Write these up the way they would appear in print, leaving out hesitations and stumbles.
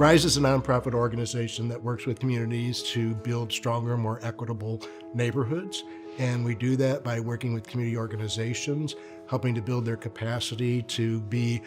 RISE is a nonprofit organization that works with communities to build stronger, more equitable neighborhoods. And we do that by working with community organizations, helping to build their capacity to be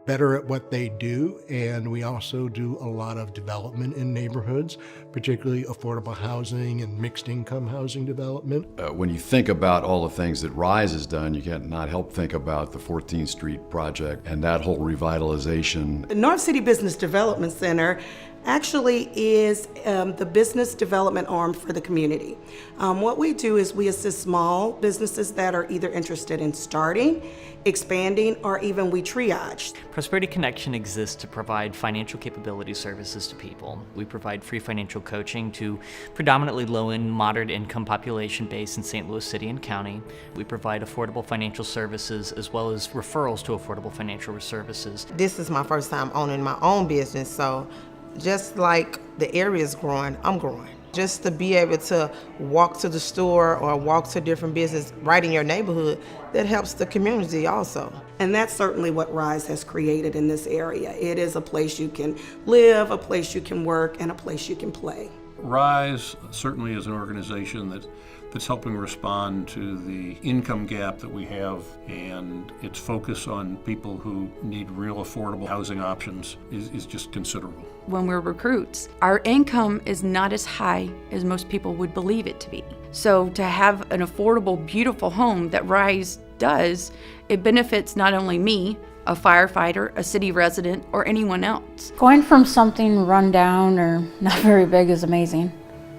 better at what they do. And we also do a lot of development in neighborhoods, particularly affordable housing and mixed income housing development. When you think about all the things that RISE has done, you can't not help think about the 14th Street project and that whole revitalization. The North City Business Development Center actually is the business development arm for the community. What we do is we assist small businesses that are either interested in starting, expanding, or even we triage. Prosperity Connection exists to provide financial capability services to people. We provide free financial coaching to predominantly low and moderate income population based in St. Louis City and County. We provide affordable financial services as well as referrals to affordable financial services. This is my first time owning my own business, so just like the area is growing, I'm growing. Just to be able to walk to the store or walk to different business right in your neighborhood, that helps the community also. And that's certainly what RISE has created in this area. It is a place you can live, a place you can work, and a place you can play. RISE certainly is an organization that's helping respond to the income gap that we have, and its focus on people who need real affordable housing options is just considerable. When we're recruits, our income is not as high as most people would believe it to be. So to have an affordable, beautiful home that RISE does, it benefits not only me, a firefighter, a city resident, or anyone else. Going from something run down or not very big is amazing.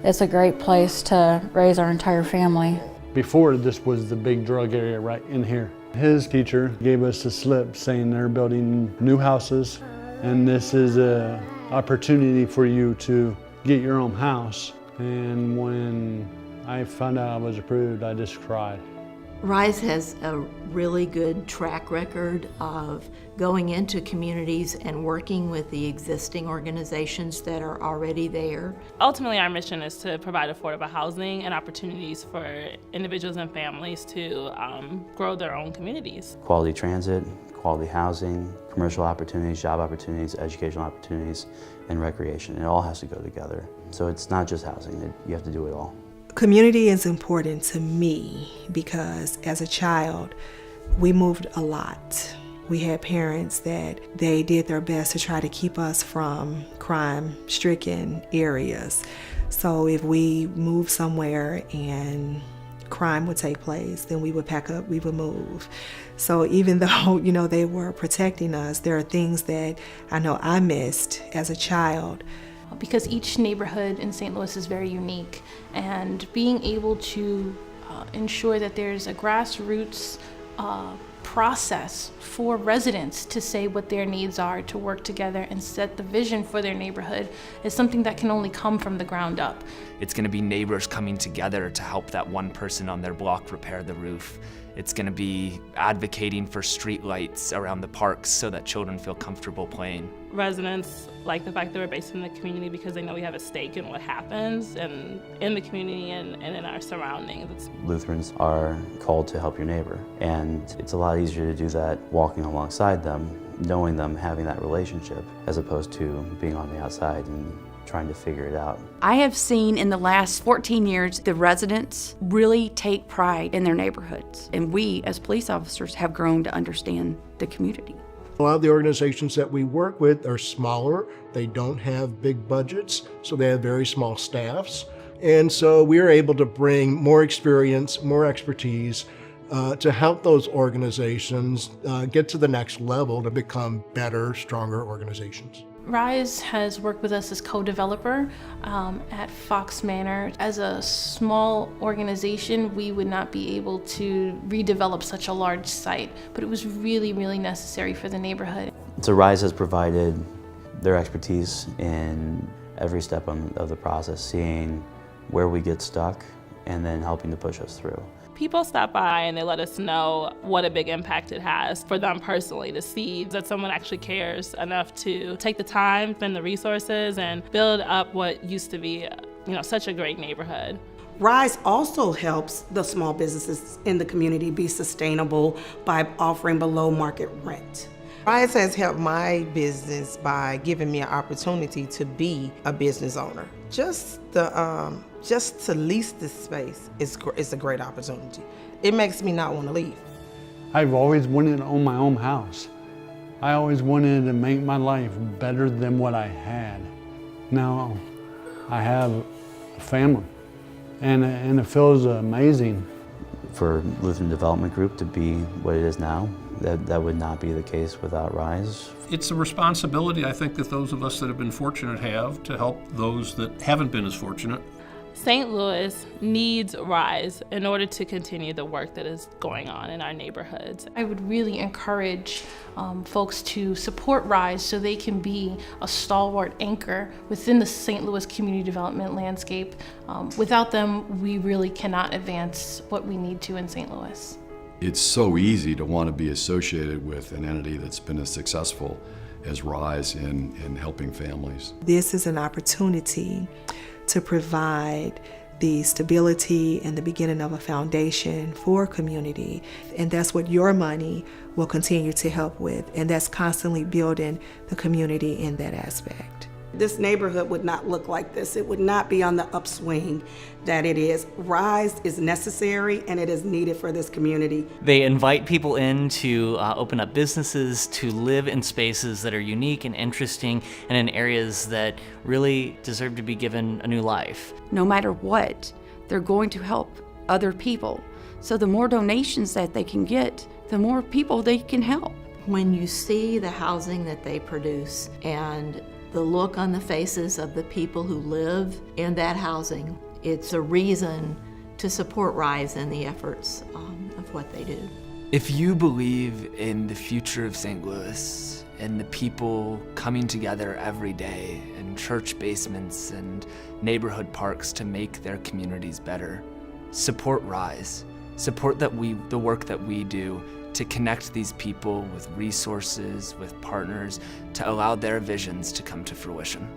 It's a great place to raise our entire family. Before, this was the big drug area right in here. His teacher gave us a slip saying they're building new houses, and this is an opportunity for you to get your own house. And when I found out I was approved, I just cried. RISE has a really good track record of going into communities and working with the existing organizations that are already there. Ultimately, our mission is to provide affordable housing and opportunities for individuals and families to grow their own communities. Quality transit, quality housing, commercial opportunities, job opportunities, educational opportunities, and recreation. It all has to go together. So it's not just housing, you have to do it all. Community is important to me because as a child, we moved a lot. We had parents that they did their best to try to keep us from crime-stricken areas. So if we moved somewhere and crime would take place, then we would pack up, we would move. So even though, they were protecting us, there are things that I know I missed as a child. Because each neighborhood in St. Louis is very unique, and being able to ensure that there's a grassroots process for residents to say what their needs are, to work together and set the vision for their neighborhood is something that can only come from the ground up. It's going to be neighbors coming together to help that one person on their block repair the roof. It's going to be advocating for street lights around the parks so that children feel comfortable playing. Residents like the fact that we're based in the community because they know we have a stake in what happens and in the community and in our surroundings. Lutherans are called to help your neighbor, and it's a lot easier to do that walking alongside them, knowing them, having that relationship, as opposed to being on the outside and trying to figure it out. I have seen in the last 14 years the residents really take pride in their neighborhoods, and we as police officers have grown to understand the community. A lot of the organizations that we work with are smaller. They don't have big budgets, so they have very small staffs. And so we are able to bring more experience, more expertise to help those organizations get to the next level to become better, stronger organizations. RISE has worked with us as co-developer at Fox Manor. As a small organization, we would not be able to redevelop such a large site, but it was really, really necessary for the neighborhood. So RISE has provided their expertise in every step of the process, seeing where we get stuck and then helping to push us through. People stop by and they let us know what a big impact it has for them personally to see that someone actually cares enough to take the time, spend the resources, and build up what used to be, such a great neighborhood. RISE also helps the small businesses in the community be sustainable by offering below market rent. Rise has helped my business by giving me an opportunity to be a business owner. Just to lease this space is a great opportunity. It makes me not want to leave. I've always wanted to own my own house. I always wanted to make my life better than what I had. Now I have a family, and it feels amazing. For Lutheran Development Group to be what it is now, that would not be the case without Rise. It's a responsibility, I think, that those of us that have been fortunate have to help those that haven't been as fortunate. St. Louis needs Rise in order to continue the work that is going on in our neighborhoods. I would really encourage folks to support Rise so they can be a stalwart anchor within the St. Louis community development landscape. Without them, we really cannot advance what we need to in St. Louis. It's so easy to want to be associated with an entity that's been as successful as Rise in helping families. This is an opportunity to provide the stability and the beginning of a foundation for community. And that's what your money will continue to help with. And that's constantly building the community in that aspect. This neighborhood would not look like this. It would not be on the upswing that it is. Rise is necessary and it is needed for this community. They invite people in to open up businesses, to live in spaces that are unique and interesting and in areas that really deserve to be given a new life. No matter what, they're going to help other people. So the more donations that they can get, the more people they can help. When you see the housing that they produce and the look on the faces of the people who live in that housing, it's a reason to support Rise and the efforts of what they do. If you believe in the future of St. Louis and the people coming together every day in church basements and neighborhood parks to make their communities better, support Rise. Support the work that we do to connect these people with resources, with partners, to allow their visions to come to fruition.